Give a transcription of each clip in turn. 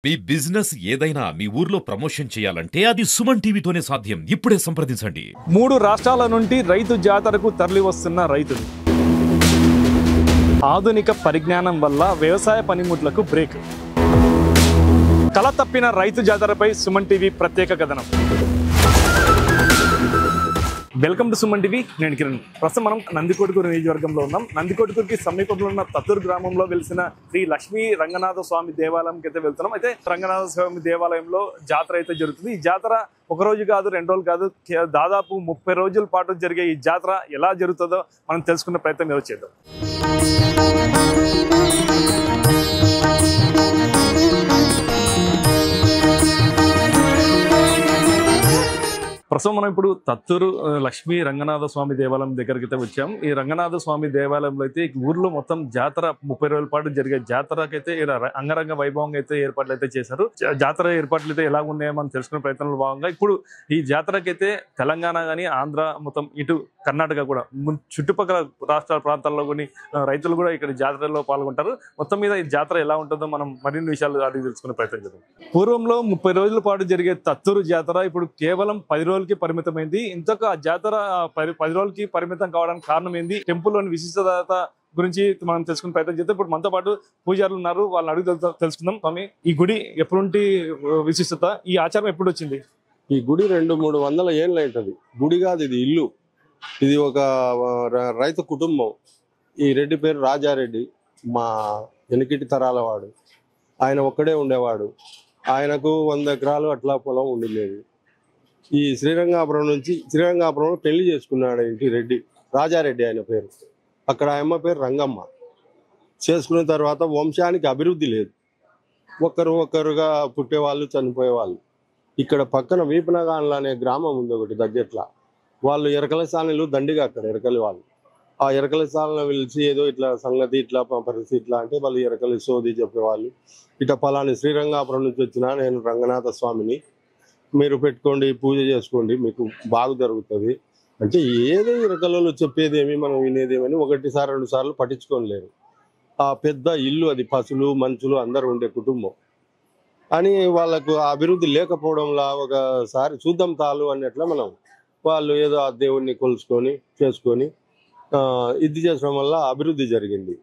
మీ business ఏదైనా మీ ఊర్లో promotion చేయాలంటే అది సుమన్ టీవీతోనే సాధ్యం. ఇప్పుడే సంప్రదించండి. 3 రాష్ట్రాల నుండి రైతు జాతరకు తరలి వస్తున్న రైతులు. ఆధునిక పరిజ్ఞానం వల్ల వ్యవసాయ పనిముట్లకు బ్రేక్. కల తప్పిన రైతు జాతరపై సుమన్ టీవీ ప్రత్యేక కథనం. Welcome to Suman TV. నేను కిరణ్. ప్రస్తుతం మనం నందికొట్కూరు నియోజకవర్గంలో ఉన్నాం. నందికొట్కూరుకి సమీపంలో ఉన్న తత్తూరు గ్రామంలో వెలిసిన శ్రీ లక్ష్మీ రంగనాథ స్వామి దేవాలయంకి అయితే వెళ్తున్నాం. అయితే రంగనాథ స్వామి దేవాలయంలో జాతర అయితే జరుగుతుంది. ఈ జాతర ఒక రోజు కాదు, 2 రోజులు కాదు, దాదాపు 30 రోజుల పాటు జరిగే ఈ జాతర ఎలా జరుగుతుందో మనం తెలుసుకునే ప్రయత్నం ఏదో చేద్దాం. ప్రస్తుతం మనం ఇప్పుడు తత్తూరు లక్ష్మీ రంగనాథ స్వామి దేవాలయం దగ్గరికి అయితే వచ్చాం. ఈ రంగనాథ స్వామి దేవాలయంలో అయితే ఊర్లో మొత్తం జాతర 30 రోజుల పాటు జరిగే జాతరకైతే ఇలా అంగరంగ వైభవంగా అయితే ఏర్పాట్లు అయితే చేశారు. జాతర ఏర్పాట్లు అయితే ఎలా ఉన్నాయో మనం తెలుసుకునే ప్రయత్నంలో భాగంగా ఇప్పుడు ఈ జాతరకైతే తెలంగాణ కానీ, ఆంధ్ర, మొత్తం ఇటు కర్ణాటక కూడా చుట్టుపక్కల రాష్ట్రాల ప్రాంతాల్లో కొన్ని రైతులు కూడా ఇక్కడ జాతరలో పాల్గొంటారు. మొత్తం మీద ఈ జాతర ఎలా ఉంటుందో మనం మరిన్ని విషయాలు అడిగి తెలుసుకునే ప్రయత్నం చేద్దాం. పూర్వంలో 30 రోజుల పాటు జరిగే తత్తూరు జాతర ఇప్పుడు కేవలం 10 రోజులకి పరిమితమైంది. ఇంతకు ఆ జాతర 10 రోజులకి పరిమితం కావడానికి కారణం ఏంది, టెంపుల్లోని విశిష్టత గురించి మనం తెలుసుకునే ప్రయత్నం చేద్దాం. ఇప్పుడు మనతో పాటు పూజారులు ఉన్నారు, వాళ్ళని అడిగి తెలుసుకుందాం. స్వామి, ఈ గుడి ఎప్పుడుంటి విశిష్టత, ఈ ఆచారం ఎప్పుడు వచ్చింది? ఈ గుడి 200-300 ఏళ్ళు అవుతుంది. గుడి కాదు, ఇది ఇల్లు. ఇది ఒక రైతు కుటుంబం. ఈ రెడ్డి పేరు రాజారెడ్డి, మా వెనకిటి తరాల వాడు. ఆయన ఒక్కడే ఉండేవాడు. ఆయనకు 100 ఎకరాలు అట్లా పొలం ఉండలేదు. ఈ శ్రీరంగాపురంలో పెళ్లి చేసుకున్నాడు ఇంటి రెడ్డి, రాజారెడ్డి ఆయన పేరు. అక్కడ ఆయమ్మ పేరు రంగమ్మ. చేసుకున్న తర్వాత వంశానికి అభివృద్ధి లేదు. ఒక్కరుగా పుట్టేవాళ్ళు, చనిపోయేవాళ్ళు. ఇక్కడ పక్కన వీపనగాన్లు అనే గ్రామం ఉంది ఒకటి దగ్గరట్లా. వాళ్ళు ఎరకల సానలు దండిగా అక్కడ ఎరకలి వాళ్ళు. ఆ ఎరకల సాలను పిలిచి ఏదో ఇట్లా సంగతి, ఇట్లా పరిస్థితి ఇట్లా అంటే వాళ్ళు ఎరకలి సోది చెప్పేవాళ్ళు. ఇట్లా పలాని శ్రీరంగాపురం నుంచి వచ్చినా నేను రంగనాథ స్వామిని, మీరు పెట్టుకోండి, పూజ చేసుకోండి, మీకు బాగా జరుగుతుంది అంటే ఏదో ఎరకలలో చెప్పేదేమి మనం వినేదేమని 1 సార్లు 2 సార్లు పట్టించుకోలేరు. ఆ పెద్ద ఇల్లు, అది పశువులు మనుషులు అందరూ ఉండే కుటుంబం అని వాళ్ళకు అభివృద్ధి లేకపోవడంలా ఒకసారి చూద్దాం తాలు అన్నట్ల వాళ్ళు ఏదో ఆ దేవుణ్ణి కొలుసుకొని చేసుకొని ఇది చేసడం వల్ల అభివృద్ధి జరిగింది.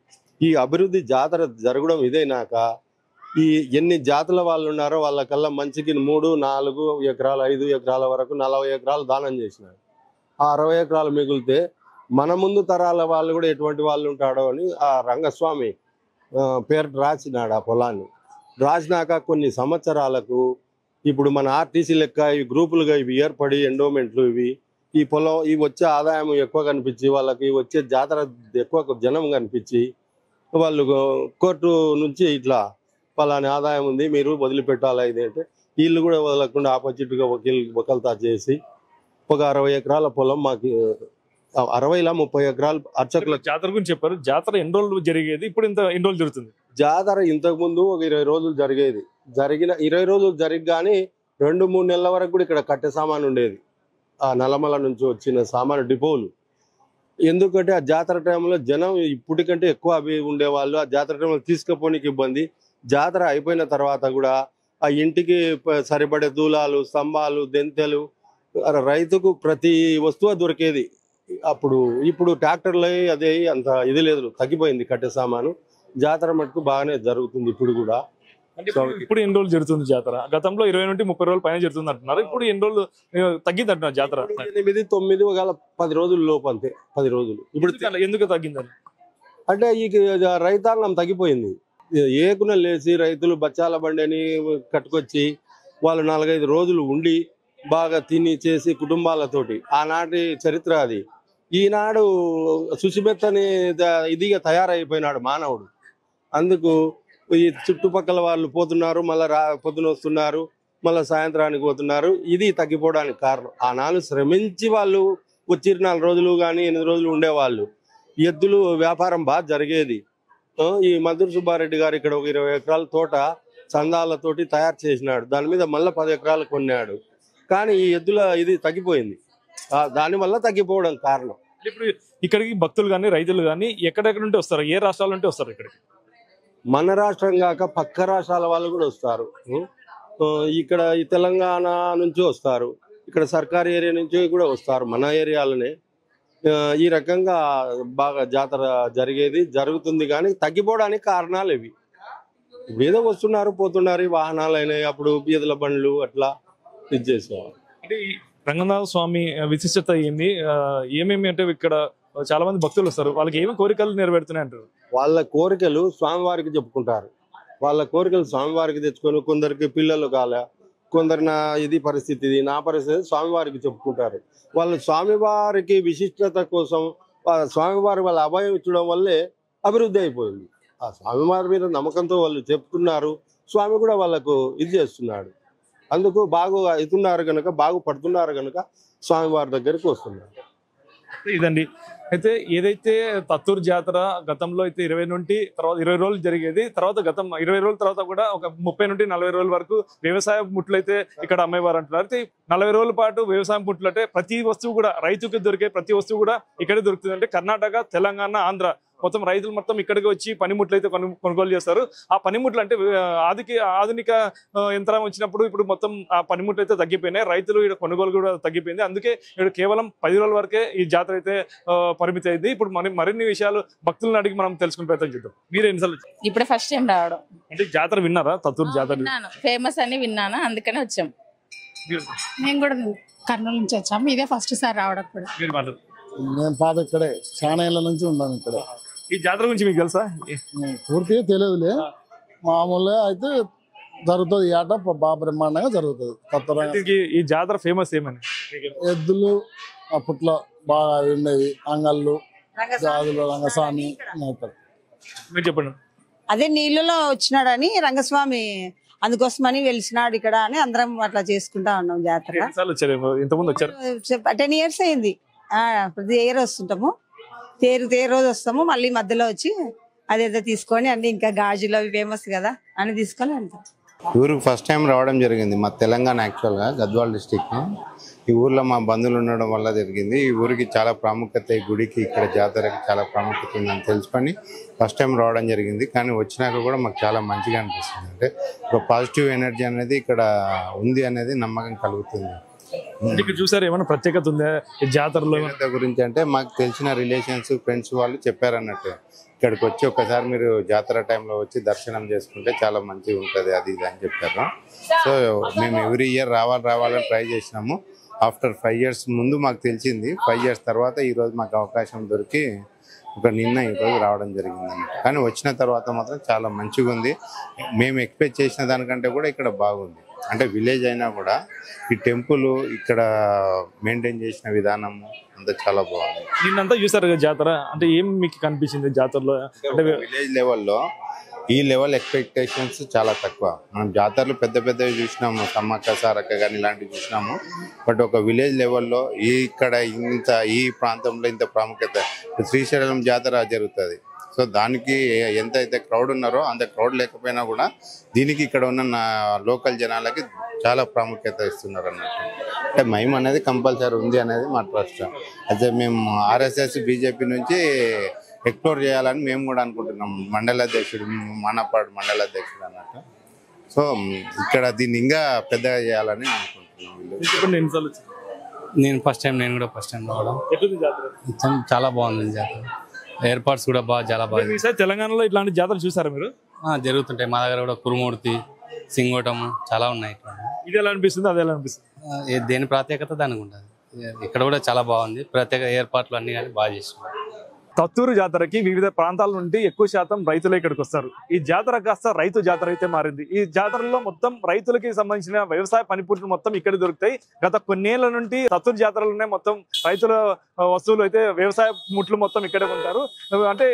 ఈ అభివృద్ధి జాతర జరగడం ఇదేనాక ఈ ఎన్ని జాతుల వాళ్ళు ఉన్నారో వాళ్ళకల్లా మంచికి 3, 4 ఎకరాలు, 5 ఎకరాల వరకు 40 ఎకరాలు దానం చేసినారు. ఆ 60 ఎకరాలు మిగిలితే మన ముందు తరాల వాళ్ళు కూడా ఎటువంటి వాళ్ళు ఉంటాడో అని ఆ రంగస్వామి పేరు రాసినాడు. ఆ పొలాన్ని రాసినాక కొన్ని సంవత్సరాలకు ఇప్పుడు మన ఆర్టీసీ లెక్క ఇవి గ్రూపులుగా ఇవి ఏర్పడి ఎండోమెంట్లు ఈ పొలం ఇవి వచ్చే ఆదాయం ఎక్కువ కనిపించి వాళ్ళకి వచ్చే జాతర ఎక్కువ జనం కనిపించి వాళ్ళు కోర్టు నుంచి ఇట్లా పలాని ఆదాయం ఉంది, మీరు వదిలిపెట్టాలా ఇది అంటే వీళ్ళు కూడా వదలకుండా ఆపోజిట్గా వకల్తా చేసి ఒక 60 ఎకరాల పొలం మాకు 60లా 30 ఎకరాలు అర్చకుల జాతర గురించి చెప్పారు. జాతర ఎన్ని రోజులు జరిగేది, ఇప్పుడు ఎన్ని రోజులు జరుగుతుంది? జాతర ఇంతకు ముందు ఒక 20 రోజులు జరిగేది. 20 రోజులు జరిగగానే 2-3 నెలల వరకు కూడా ఇక్కడ కట్టె సామాను ఉండేది. ఆ నల్లమల నుంచి వచ్చిన సామాను డిపోలు. ఎందుకంటే ఆ జాతర టైంలో జనం ఇప్పటికంటే ఎక్కువ అవి ఉండేవాళ్ళు. ఆ జాతర టైంలో తీసుకుపోనికి ఇబ్బంది. జాతర అయిపోయిన తర్వాత కూడా ఆ ఇంటికి సరిపడే దూలాలు, స్తంభాలు, దెంతెలు, రైతుకు ప్రతి వస్తువు దొరికేది. ఇప్పుడు ట్రాక్టర్లు అదే అంత ఇది లేదు, తగ్గిపోయింది కట్టె సామాను. జాతర మటుకు బాగానే జరుగుతుంది ఇప్పుడు కూడా. ఇప్పుడు ఎన్ని రోజులు జరుగుతుంది జాతర? గతంలో 20 నుండి 30 రోజుల పైన జరుగుతుంది అంటున్నారు. ఇప్పుడు ఎన్ని రోజులు తగ్గింది అంటున్నారు జాతర? 8, 9 ఒకవేళ 10 రోజుల లోపు, అంతే 10 రోజులు. ఇప్పుడు ఎందుకు తగ్గిందని అంటే ఈ రైతాంగం తగ్గిపోయింది. ఏకున లేచి రైతులు బచ్చాల బండిని కట్టుకొచ్చి వాళ్ళు 4-5 రోజులు ఉండి బాగా తిని చేసి కుటుంబాలతోటి, ఆనాటి చరిత్ర అది. ఈనాడు సుసిమెత్తని ఇదిగా తయారైపోయినాడు మానవుడు. అందుకు ఈ చుట్టుపక్కల వాళ్ళు పోతున్నారు, మళ్ళీ పొద్దున వస్తున్నారు, మళ్ళీ సాయంత్రానికి పోతున్నారు. ఇది తగ్గిపోవడానికి కారణం. ఆనాడు శ్రమించి వాళ్ళు వచ్చి 4 రోజులు కానీ 8 రోజులు ఉండేవాళ్ళు. ఎద్దులు వ్యాపారం బాగా జరిగేది. ఈ మధుర సుబ్బారెడ్డి గారు ఇక్కడ ఒక 20 ఎకరాల తోట చందాలతోటి తయారు చేసినాడు. దాని మీద మళ్ళీ 10 ఎకరాలు కొన్నాడు. కానీ ఈ ఎద్దుల ఇది తగ్గిపోయింది. దానివల్ల తగ్గిపోవడం కారణం. ఇప్పుడు ఇక్కడికి భక్తులు కానీ, రైతులు కానీ ఎక్కడెక్కడ నుండి వస్తారు? ఏ రాష్ట్రాల నుండి వస్తారు ఇక్కడికి? మన రాష్ట్రం కాక పక్క రాష్ట్రాల వాళ్ళు కూడా వస్తారు. ఇక్కడ ఈ తెలంగాణ నుంచి వస్తారు, ఇక్కడ సర్కారీ ఏరియా నుంచి కూడా వస్తారు, మన ఏరియాలోనే. ఈ రకంగా బాగా జాతర జరుగుతుంది. కానీ తగ్గిపోవడానికి కారణాలు ఇవి. ఏదో వస్తున్నారు పోతున్నారు, ఈ వాహనాలు అయినాయి, అప్పుడు బీదల బండ్లు అట్లా ఇది చేసేవారు. అంటే ఈ రంగనాథ స్వామి విశిష్టత ఏంది? ఏమేమి అంటే ఇక్కడ చాలా మంది భక్తులు వస్తారు, వాళ్ళకి ఏమి కోరికలు నెరవేరుతున్నాయి అంటారు? వాళ్ళ కోరికలు స్వామివారికి చెప్పుకుంటారు. వాళ్ళ కోరికలు స్వామివారికి తెచ్చుకొని, కొందరికి పిల్లలు కాలే, కొందరు నా ఇది పరిస్థితి, ఇది నా పరిస్థితి, స్వామివారికి చెప్పుకుంటారు. వాళ్ళు స్వామివారికి విశిష్టత కోసం స్వామివారి వాళ్ళ అభయం ఇచ్చడం వల్లే అభివృద్ధి అయిపోయింది. ఆ స్వామివారి మీద నమ్మకంతో వాళ్ళు చెప్తున్నారు, స్వామి కూడా వాళ్ళకు ఇది చేస్తున్నాడు. అందుకు బాగు అవుతున్నారు కనుక, బాగుపడుతున్నారు కనుక స్వామివారి దగ్గరికి వస్తున్నారు. ఇదండి. అయితే ఏదైతే తత్తూరు జాతర గతంలో అయితే 20 నుండి తర్వాత 20 రోజులు జరిగేది, తర్వాత గతం 20 రోజుల తర్వాత కూడా ఒక 30 నుండి 40 రోజుల వరకు వ్యవసాయ ముట్లు అయితే ఇక్కడ అమ్మేవారు అంటున్నారు. అయితే 40 రోజుల పాటు వ్యవసాయం ముట్లు అంటే ప్రతి వస్తువు కూడా రైతుకి దొరికే ప్రతి వస్తువు కూడా ఇక్కడే దొరుకుతుంది. అంటే కర్ణాటక, తెలంగాణ, ఆంధ్ర మొత్తం రైతులు మొత్తం ఇక్కడికి వచ్చి పనిముట్లు అయితే కొనుగోలు చేస్తారు. ఆ పనిముట్లు అంటే ఆధునిక యంత్రం వచ్చినప్పుడు ఇప్పుడు మొత్తం ఆ పనిముట్లు అయితే తగ్గిపోయినాయి, రైతులు ఇక్కడ కొనుగోలు కూడా తగ్గిపోయింది. అందుకే ఇక్కడ కేవలం 10 రోజుల వరకే ఈ జాతర అయితే పరిమితి అయింది. ఇప్పుడు మరిన్ని విషయాలు భక్తులను అడిగి మనం తెలుసుకునే ప్రయత్నం చేద్దాం. మీరు ఎన్నిసార్లు? ఇప్పుడు ఫస్ట్ టైం రావడం. అంటే జాతర విన్నారా? తత్తూరు జాతర ఫేమస్ అని విన్నాను, అందుకనే వచ్చాం. మేము కూడా కర్నూలు నుంచి వచ్చాము, ఇదే ఫస్ట్ సారి రావడం కూడా. నేను పాత ఇక్కడే చాలా ఏళ్ళ నుంచి ఉన్నాను ఇక్కడే. ఈ జాతర గురించి మీకు తెలుసా? పూర్తిగా తెలియదులే, మామూలుగా అయితే జరుగుతుంది. ఈ ఆట బాగా బ్రహ్మాండంగా జరుగుతుంది. ఈ జాతర ఫేమస్ ఏమని? ఎద్దులు అప్పట్లో బాగా ఉండేవి, అంగళ్ళు, జాదులు, రంగస్వామి. మీరు చెప్పండి. అదే నీళ్ళలో వచ్చినాడని రంగస్వామి, అందుకోసమని వెలిసినాడు ఇక్కడ అని అందరం అట్లా చేసుకుంటా ఉన్నాం జాతర. ఇంతకుముందు వచ్చారు? 10 years అయింది. ప్రతి ఇయర్ వస్తుంటాము, తేరు రోజు వస్తాము, మళ్ళీ మధ్యలో వచ్చి అదేదో తీసుకొని అన్ని ఇంకా గాజులు అవి ఫేమస్ కదా అని తీసుకొని వెళ్తాం. ఊరికి ఫస్ట్ టైం రావడం జరిగింది. మా తెలంగాణ యాక్చువల్గా గద్వాల్ డిస్టిక్. ఈ ఊర్లో మా బంధువులు ఉండడం వల్ల జరిగింది. ఈ ఊరికి చాలా ప్రాముఖ్యత, ఈ గుడికి ఇక్కడ జాతరకి చాలా ప్రాముఖ్యత ఉందని తెలుసుకొని ఫస్ట్ టైం రావడం జరిగింది. కానీ వచ్చినాక కూడా మాకు చాలా మంచిగా అనిపిస్తుంది. అంటే ఒక పాజిటివ్ ఎనర్జీ అనేది ఇక్కడ ఉంది అనేది నమ్మకం కలుగుతుంది. చూసారు ఏమైనా ప్రత్యేకత ఉందా ఈ జాతరలో గురించి? అంటే మాకు తెలిసిన రిలేషన్స్, ఫ్రెండ్స్ వాళ్ళు చెప్పారన్నట్టు, ఇక్కడికి వచ్చి ఒకసారి మీరు జాతర టైంలో వచ్చి దర్శనం చేసుకుంటే చాలా మంచిగా ఉంటుంది అది ఇది అని చెప్పారు. సో మేము ఎవ్రీ ఇయర్ రావాలని ట్రై చేసినాము. ఆఫ్టర్ 5 years ముందు మాకు తెలిసింది, 5 years తర్వాత ఈరోజు మాకు అవకాశం దొరికి ఈరోజు రావడం జరిగింది అన్నట్టు. కానీ వచ్చిన తర్వాత మాత్రం చాలా మంచిగా ఉంది. మేము ఎక్స్పెక్ట్ చేసిన దానికంటే కూడా ఇక్కడ బాగుంది. అంటే విలేజ్ అయినా కూడా ఈ టెంపుల్ ఇక్కడ మెయింటైన్ చేసిన విధానము అంతా చాలా బాగుంది. నిన్నంతా చూసారు కదా జాతర, అంటే ఏం మీకు కనిపించింది జాతరలో? అంటే విలేజ్ లెవెల్లో ఈ లెవెల్ ఎక్స్పెక్టేషన్స్ చాలా తక్కువ. మనం జాతరలు పెద్దవి చూసినాము, సమ్మక్క సారక్క కానీ ఇలాంటివి చూసినాము. బట్ ఒక విలేజ్ లెవెల్లో ఇక్కడ ఈ ప్రాంతంలో ఇంత ప్రాముఖ్యత, శ్రీశైలం జాతర జరుగుతుంది. సో దానికి ఎంత అయితే క్రౌడ్ ఉన్నారో అంత క్రౌడ్ లేకపోయినా కూడా దీనికి ఇక్కడ ఉన్న లోకల్ జనాలకి చాలా ప్రాముఖ్యత ఇస్తున్నారు అన్నట్టు. అంటే మహిమ అనేది కంపల్సరీ ఉంది అనేది మా ట్రస్ట్. అయితే మేము RSS BJP నుంచి ఎక్స్ప్లోర్ చేయాలని మేము కూడా అనుకుంటున్నాం. మండల అధ్యక్షుడు, మానపాడు మండల అధ్యక్షుడు అన్నట్టు. సో ఇక్కడ దీన్ని ఇంకా పెద్దగా చేయాలని అనుకుంటున్నాం. నేను కూడా ఫస్ట్ టైం రావడం. చాలా బాగుంది జాతర, ఏర్పాట్స్ కూడా చాలా బాగా. తెలంగాణలో ఇట్లాంటి జాతరలు చూసారా మీరు? జరుగుతుంటాయి మా దగ్గర కూడా. కురుమూర్తి, సింగోటం చాలా ఉన్నాయి. ఇది ఎలా అనిపిస్తుంది, అది ఎలా అనిపిస్తుంది? దేని ప్రత్యేకత దానికి ఉంటుంది. ఇక్కడ కూడా చాలా బాగుంది, ప్రత్యేక ఏర్పాట్లు అన్ని కానీ బాగా చేస్తున్నారు. తత్తూరు జాతరకి వివిధ ప్రాంతాల నుండి ఎక్కువ శాతం రైతులు ఇక్కడికి వస్తారు. ఈ జాతర కాస్త రైతు జాతర అయితే మారింది. ఈ జాతరలో మొత్తం రైతులకి సంబంధించిన వ్యవసాయ పనిముట్లు మొత్తం ఇక్కడ దొరుకుతాయి. గత కొన్నేళ్ల నుండి తత్తూరు జాతరలోనే మొత్తం రైతుల వస్తువులు అయితే వ్యవసాయ ముట్లు మొత్తం ఇక్కడే ఉంటారు. అంటే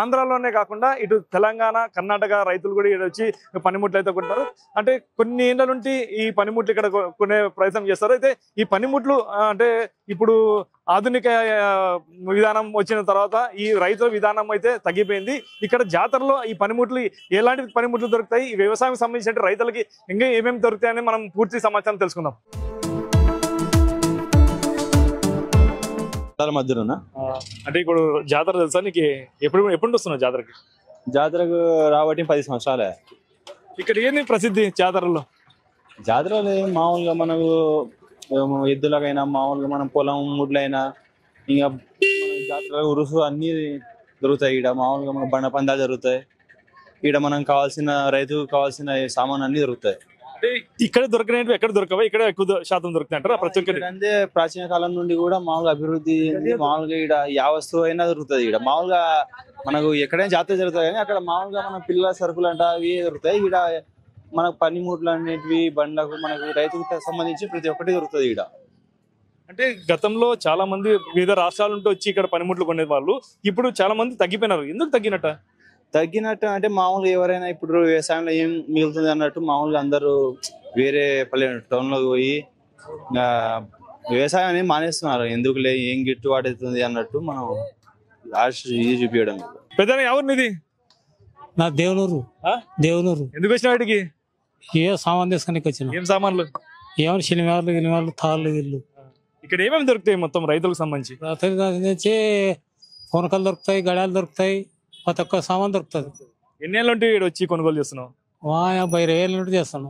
ఆంధ్రాలోనే కాకుండా ఇటు తెలంగాణ, కర్ణాటక రైతులు కూడా ఇక్కడ వచ్చి పనిముట్లు అయితే కొంటారు. అంటే కొన్ని ఏళ్ల నుండి ఈ పనిముట్లు ఇక్కడ కొనే ప్రయత్నం చేస్తారు. అయితే ఈ పనిముట్లు అంటే ఇప్పుడు ఆధునిక విధానం వచ్చిన తర్వాత ఈ రైతుల విధానం అయితే తగ్గిపోయింది. ఇక్కడ జాతరలో ఈ పనిముట్లు ఎలాంటి పనిముట్లు దొరుకుతాయి, ఈ వ్యవసాయం సంబంధించిన రైతులకి ఇంకా ఏమేమి దొరుకుతాయని మనం పూర్తి సమాచారం తెలుసుకుందాం. మధ్యన అంటే ఇప్పుడు జాతర తెలుసా నీకు? ఎప్పుడు వస్తున్నావు జాతరకి? జాతరకు రాబట్టి 10 సంవత్సరాలే. ఇక్కడ ఏంది ప్రసిద్ధి జాతరలో? జాతరలో మామూలుగా మనకు ఎద్దులకైనా మామూలుగా మనం పొలం ముడ్లైనా ఇంకా జాతర ఉరుసు అన్ని దొరుకుతాయి. ఇక్కడ మామూలుగా మన బండ పందాలు జరుగుతాయి. ఇక్కడ మనం కావాల్సిన రైతుకు కావాల్సిన సామాన్ అన్ని దొరుకుతాయి. ఇక్కడ దొరకనేవి ఎక్కడ దొరకవా? ఇక్కడ ఎక్కువ శాతం దొరుకుతాయి అంటారా? ప్రతి ఒక్కటి అంటే ప్రాచీన కాలం నుండి కూడా మామూలుగా అభివృద్ధి మామూలుగా ఇక్కడ ఏ వస్తువు అయినా దొరుకుతుంది. ఇక్కడ మామూలుగా మనకు ఎక్కడైనా జాతర జరుగుతాయి కానీ అక్కడ మామూలుగా మన పిల్లల సరుకులు అంట అవి దొరుకుతాయి. ఇక్కడ మనకు పనిముట్లు అనేటివి బండ్లకు మనకు రైతుకు సంబంధించి ప్రతి ఒక్కటి దొరుకుతుంది ఇక్కడ. అంటే గతంలో చాలా మంది వివిధ రాష్ట్రాల నుండి వచ్చి ఇక్కడ పనిముట్లు కొనే వాళ్ళు ఇప్పుడు చాలా మంది తగ్గిపోయినారు. ఎందుకు తగ్గినట్టు అంటే మామూలుగా ఎవరైనా ఇప్పుడు వ్యవసాయంలో ఏం మిగులుతుంది అన్నట్టు మామూలుగా అందరూ వేరే టౌన్లోకి పోయి వ్యవసాయం అనేది మానేస్తున్నారు. ఎందుకులే ఏం గిట్టుబాటు అవుతుంది అన్నట్టు మనం ఇది చూపించడం. పెద్ద ఎవరినిది? నా దేవునూరు. ఎందుకు వచ్చిన వాటికి? ఏ సామాన్ తీసుకొని వచ్చిన. ఏం సామాన్లు? ఏమైనా సినిమాలు తాళ్ళు ఇల్లు. ఇక్కడ ఏమేమి దొరుకుతాయి మొత్తం రైతులకు సంబంధించి? కొనకలు దొరుకుతాయి, గడాలు దొరుకుతాయి, ప్రతి ఒక్క సామాన్ దొరుకుతుంది. ఎన్ని ఏళ్ళ నుండి వచ్చి కొనుగోలు చేస్తున్నావు? 20 ఏళ్ళ నుండి చేస్తాను.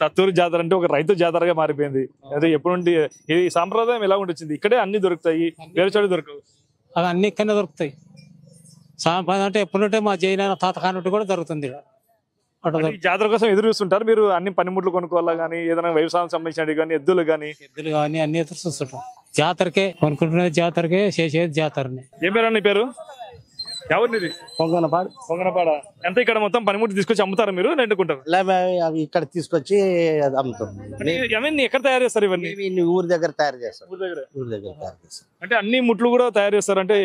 తత్తూరు జాతర అంటే ఒక రైతు జాతరగా మారిపోయింది. అదే ఎప్పుడు నుండి ఈ సాంప్రదాయం ఎలా ఉంటుంది? ఇక్కడే అన్ని దొరుకుతాయి, వేరే చోట దొరకవు. అవి అన్ని ఇక్కడనే దొరుకుతాయి. సాంప్రదాయం అంటే ఎప్పుడుంటే మా జైన తాత కానుంటి కూడా దొరుకుతుంది. జాతర కోసం ఎదురు చూస్తుంటారు మీరు? అన్ని పనిముట్లు కొనుక్కోవాలా కానీ ఏదైనా వ్యవసాయం సంబంధించినవి కానీ ఎద్దులు కానీ అన్ని ఎదురు చూస్తుంటాం. జాతరకే కొనుక్కుంటున్న జాతరకే చేసేది జాతరని. ఏం పేరు నీ పేరు? ఎవరిది? పొంగనపాడ. ఎంత ఇక్కడ మొత్తం పనిముట్లు తీసుకొచ్చి అమ్ముతారు మీరు? రెండుకుంటారు అవి ఇక్కడ తీసుకొచ్చి అమ్ముతాం. ఎక్కడ తయారు చేస్తారు ఇవన్నీ? ఊరి దగ్గర తయారు చేస్తారు. ఊరి దగ్గర తయారు చేస్తారు. అంటే అన్ని ముట్లు కూడా తయారు చేస్తారు? అంటే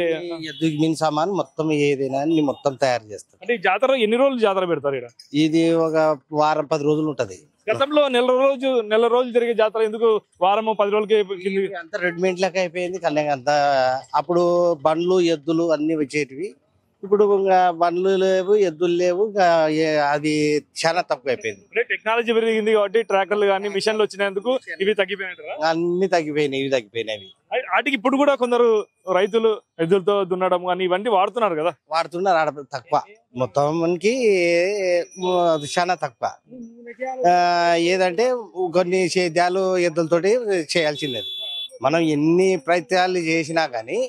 ఎద్దుకి మిన్ సామాన్ మొత్తం ఏదైనా అన్ని మొత్తం తయారు చేస్తారు. అంటే జాతర ఎన్ని రోజులు జాతర పెడతారు ఇక్కడ? ఇది ఒక వారం 10 రోజులు ఉంటది. గతంలో నెల రోజులు జరిగే జాతర ఎందుకు వారము 10 రోజులకి? అంత రెడీమేడ్ లెక్క అయిపోయింది. కళ్యాణ్ అంత అప్పుడు బండ్లు ఎద్దులు అన్ని వచ్చేటివి. ఇప్పుడు బండ్లు లేవు, ఎద్దులు లేవు. అది చాలా తక్కువ అయిపోయింది. టెక్నాలజీ పెరిగింది కాబట్టి ట్రాక్టర్లు కానీ మిషన్లు వచ్చినందుకు ఇవి తగ్గిపోయినాయి. అన్ని తగ్గిపోయినాయి, ఇవి తగ్గిపోయినాయి. వాటికి ఇప్పుడు కూడా కొందరు రైతులు ఎద్దులతో దున్నడం కానీ ఇవన్నీ వాడుతున్నారు కదా? వాడుతున్నారు. తక్కువ మొత్తానికి చాలా తక్కువ. ఏదంటే కొన్ని సేద్యాలు ఎద్దులతోటి చేయాల్సింది. మనం ఎన్ని ప్రయత్నాలు చేసినా కానీ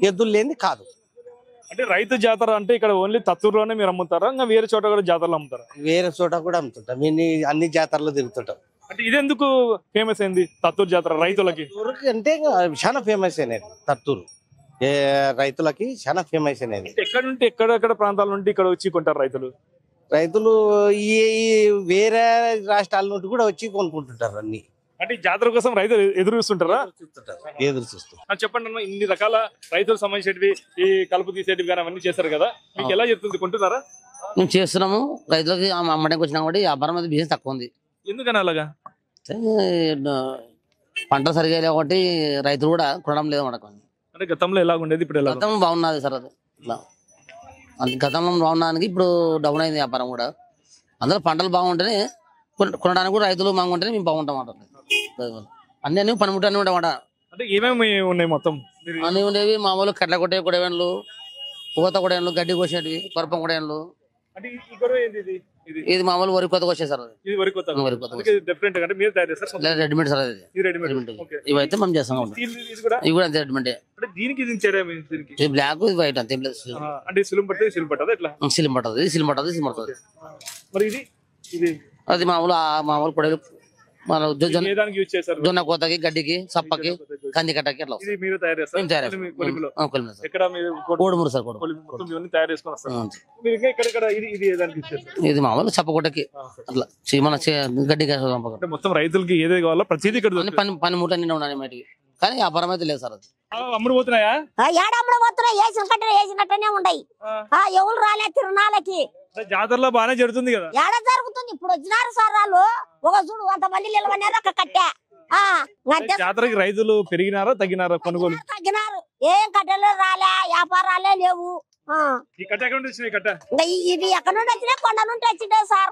ఎద్దులు లేని కాదు. అంటే రైతు జాతర అంటే ఇక్కడ ఓన్లీ తత్తూరులోనే మీరు అమ్ముతారా? ఇంకా వేరే చోట కూడా జాతరలు అమ్ముతారా? వేరే చోట కూడా అమ్ముతుంటాం. అన్ని జాతరలు తిరుగుతుంటాం. అంటే ఇది ఎందుకు ఫేమస్ అయింది తత్తూరు జాతర రైతులకి? అంటే చాలా ఫేమస్ అయినది తత్తూరు రైతులకి, చాలా ఫేమస్ అయినది. ఎక్కడ నుండి ఎక్కడెక్కడ ప్రాంతాల నుండి ఇక్కడ వచ్చి కొంటారు రైతులు? ఈ వేరే రాష్ట్రాల నుండి కూడా వచ్చి కొనుక్కుంటుంటారు అన్ని. అంటే జాతర కోసం రైతులు ఎదురు చూస్తుంటారా? ఎదురు చూస్తారు. చెప్పండి అన్న, ఇన్ని రకాల రైతులకు సంబంధించేటివి ఈ కలుపు తీసేటివి కానీ అవన్నీ చేస్తారు కదా, మీకు ఎలా చెప్తుంది? కొంటున్నారా? మేము చేస్తున్నాము. రైతులకి అమ్మడానికి వచ్చినా కూడా వ్యాపారం అది బిజినెస్ తక్కువ ఉంది. ఎందుకని అలాగా? పంటలు సరిగా కాబట్టి రైతులు కూడా కొనడం లేదు అన్నమాట. అంటే గతంలో ఎలా ఉండేది, ఇప్పుడు ఎలా? గతంలో బాగున్నది సార్. అది గతంలో బాగున్నదానికి ఇప్పుడు డౌన్ అయింది వ్యాపారం కూడా. అందులో పంటలు బాగుంటేనే కొనడానికి కూడా రైతులు బాగుంటేనే మేము బాగుంటాం అన్నమాట. అన్ని పనిముట్లు అన్ని ఉంటాయన్నమాట. అంటే ఏమేమి ఉన్నాయి మొత్తం? అన్ని ఉండేవి మామూలు కట్ల కొట్టే కొడవేన్లు, పూత కొడవేన్లు, గడ్డి కోసేటివి, కొరపం కొడవేన్లు. ఇది మామూలు వరి కొత్త వచ్చేసారు. Readymade sir. ఇవైతే మనం చేస్తాం. ఇవి కూడా అంతే రెడీమేడ్. ఇది బ్లాక్, ఇది వైట్ అంతే. సిలిం పట్టదు, సిలిం పడుతుంది. అది మామూలు కొడలు మన జొన్న కోతకి, గడ్డికి, సప్పకి, కంది కట్టకి అట్లా కోడుమూరు సార్. ఇది మామూలు చప్పకొట్టకి అట్లా మన గడ్డికి. మొత్తం రైతులకి ఏదే కావాలో ప్రతిదీ పనిముట్లు అన్ని ఉన్నాయి వాటికి, కానీ వ్యాపారం అయితే లేదు సార్. అది అమ్ముడు పోతున్నాయా? ఏడమ్ముడు పోతున్నాయి. వేసినట్టనే ఉన్నాయి. ఎవరు రాలే తిరునాళ్ళకి. జాతరలో బాగానే జరుగుతుంది కదా? ఏడ జరుగుతుంది. ఇప్పుడు వచ్చినారు సార్ వాళ్ళు. ఒక చూడు అంతమంది నిలవన్నారు. ఒక కట్టె జాతరకి రైతులు పెరిగినారా తగ్గినారా? కొనుగోలు తగ్గినారు. ఏం కట్టెలు రాలే, వ్యాపారాలే లేవు. ఇది ఎక్కడ నుండి వచ్చినా కొండ నుండి వచ్చిండే సార్.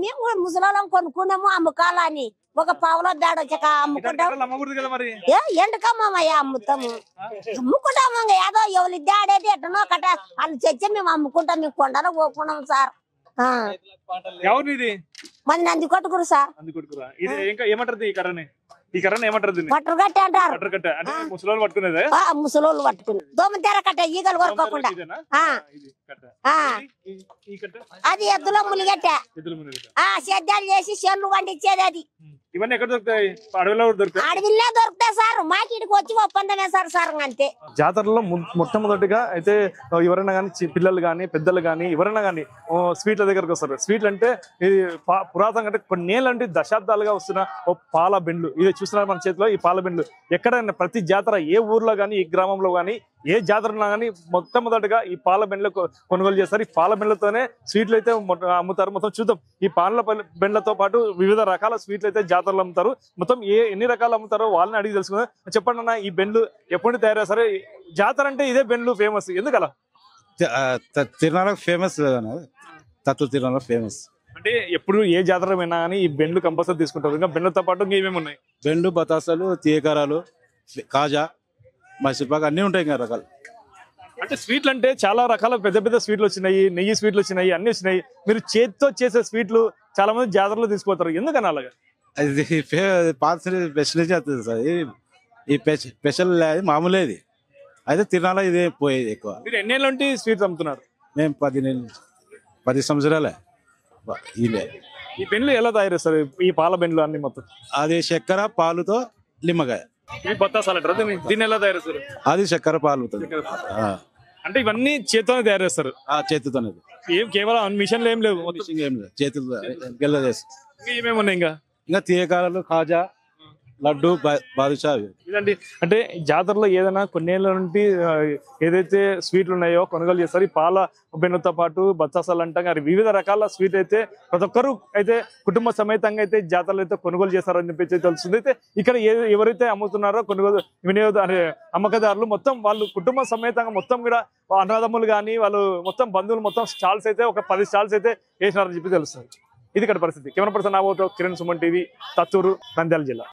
మేము ముసలాం కొనుక్కున్నాము అమ్మకాలని. ఒక పావులో బేడ వచ్చాక అమ్ముకుంటాం అమ్మకూడదు కదా మరి ఎండుకమ్మయ్యా అమ్ముతాము అమ్ముకుంటాము ఇంకా ఏదో ఎవరి దాడేది ఎట్టనో కట్ట వాళ్ళు తెచ్చి మేము అమ్ముకుంటాం మేము కొండలో పోకున్నాం సార్ ఎవరు ఇది మరి నంది కొట్టుకురు సార్ అందుకొట్టుకురా ఇది ఇంకా ఏమంటారు ఈ కర్రని ఏమంటారు పట్టు కట్ట అంటారు పట్టర్ కట్ట అంటే ముసలోళ్ళు పట్టుకునేదే ముసలోళ్ళు పట్టుకుని దోమ తెర కట్ట ఈగలు కొరుకోకుండా అది ఎద్దులో ములిగట్ట సేద్యాలు చేసి చెల్లు వండిచ్చేది అది ఇవన్నీ ఎక్కడ దొరుకుతాయి అడవిలో దొరుకుతాయి అడవిలో దొరుకుతాయి సార్ మాకిడికి వచ్చి ఒప్పందమే సార్ అంతే జాతరలో మొట్టమొదటిగా అయితే ఎవరైనా కానీ పిల్లలు కానీ పెద్దలు కానీ ఎవరైనా కానీ స్వీట్ల దగ్గరకు వస్తారు స్వీట్లు అంటే ఇది పురాతన అంటే కొన్ని ఏళ్ళంటే దశాబ్దాలుగా వస్తున్న ఓ పాల బెండ్లు ఇది చూస్తున్నారు మన చేతిలో ఈ పాల బెండ్లు ఎక్కడైనా ప్రతి జాతర ఏ ఊర్లో కానీ ఏ గ్రామంలో కానీ ఏ జాతరలో కానీ మొట్టమొదటిగా ఈ పాల బెండ్లు కొనుగోలు చేస్తారు ఈ పాల బెండ్లతోనే స్వీట్లు అయితే అమ్ముతారు మొత్తం చూద్దాం ఈ పాల బెండ్లతో పాటు వివిధ రకాల స్వీట్లు అయితే జాతరలో అమ్ముతారు మొత్తం ఎన్ని రకాలు అమ్ముతారో వాళ్ళని అడిగి తెలుసుకుందాం చెప్పండి అన్న ఈ బెండ్లు ఎప్పుడు తయారు చేస్తారు జాతర అంటే ఇదే బెండ్లు ఫేమస్ ఎందుకలా తిరునాళ్ళ ఫేమస్ తత్వ తిరునాళ్ళ ఫేమస్ అంటే ఎప్పుడు ఏ జాతర విన్నా కానీ ఈ బెండ్లు కంపల్సరీ తీసుకుంటారు ఇంకా బెండ్లతో పాటు ఇంకా ఏమేమి ఉన్నాయి బెండు బతాసాలు తీయకారాలు కాజా మైసూర్పాక్ అన్నీ ఉంటాయి ఇంకా రకాలు అంటే స్వీట్లు అంటే చాలా రకాల పెద్ద పెద్ద స్వీట్లు వచ్చినాయి నెయ్యి స్వీట్లు వచ్చినాయి అన్ని వచ్చినాయి మీరు చేతితో చేసే స్వీట్లు చాలా మంది జాతరలో తీసుకుపోతారు ఎందుకని అలాగా అది పాత స్పెషల్ చేస్తుంది సార్ ఈ స్పెషల్ మామూలే ఇది అయితే తిరునాళ్ళ ఇదే పోయేది ఎక్కువ మీరు ఎన్నేళ్ళ నుండి స్వీట్స్ అమ్ముతున్నారు మేము 10 సంవత్సరాలే ఈ బెండ్లు ఎలా తయారు చేస్తారు ఈ పాల బెండ్లు అన్ని మొత్తం అది చక్కెర పాలుతో నిమ్మకాయ బత్తాసాలు దీన్ని ఎలా తయారు చేస్తారు అది చక్కెర పాలుతో అంటే ఇవన్నీ చేతితోనే తయారు చేస్తారు చేతితోనే ఏం కేవలం మిషన్లు ఏం లేవు ఏం లేదు చేతులతో గెల్ల చేస్తారు ఇంకా ఏమేమి ఉన్నాయి ఇంకా తీయకారాలు కాజా లడ్డు బాదుషా ఇదండి అంటే జాతరలో ఏదైనా కొన్నేళ్ళ నుండి ఏదైతే స్వీట్లు ఉన్నాయో కొనుగోలు చేస్తారు ఈ పాల బెన్నుతో పాటు బత్తాసాలు అంటాం కానీ వివిధ రకాల స్వీట్ అయితే ప్రతి ఒక్కరు అయితే కుటుంబ సమేతంగా అయితే జాతరలు అయితే కొనుగోలు చేస్తారని చెప్పి తెలుస్తుంది అయితే ఇక్కడ ఎవరైతే అమ్ముతున్నారో కొనుగోలు అమ్మకదారులు మొత్తం వాళ్ళు కుటుంబ సమేతంగా మొత్తం కూడా అన్నదమ్ములు కానీ వాళ్ళు మొత్తం బంధువులు మొత్తం స్టాల్స్ అయితే ఒక 10 స్టాల్స్ అయితే వేసినారని చెప్పి తెలుస్తుంది ఇది ఇక్కడ పరిస్థితి కెమెరా పర్సన్ నాబోతో కిరణ్ సుమన్ టీవీ తత్తూరు నంద్యాల జిల్లా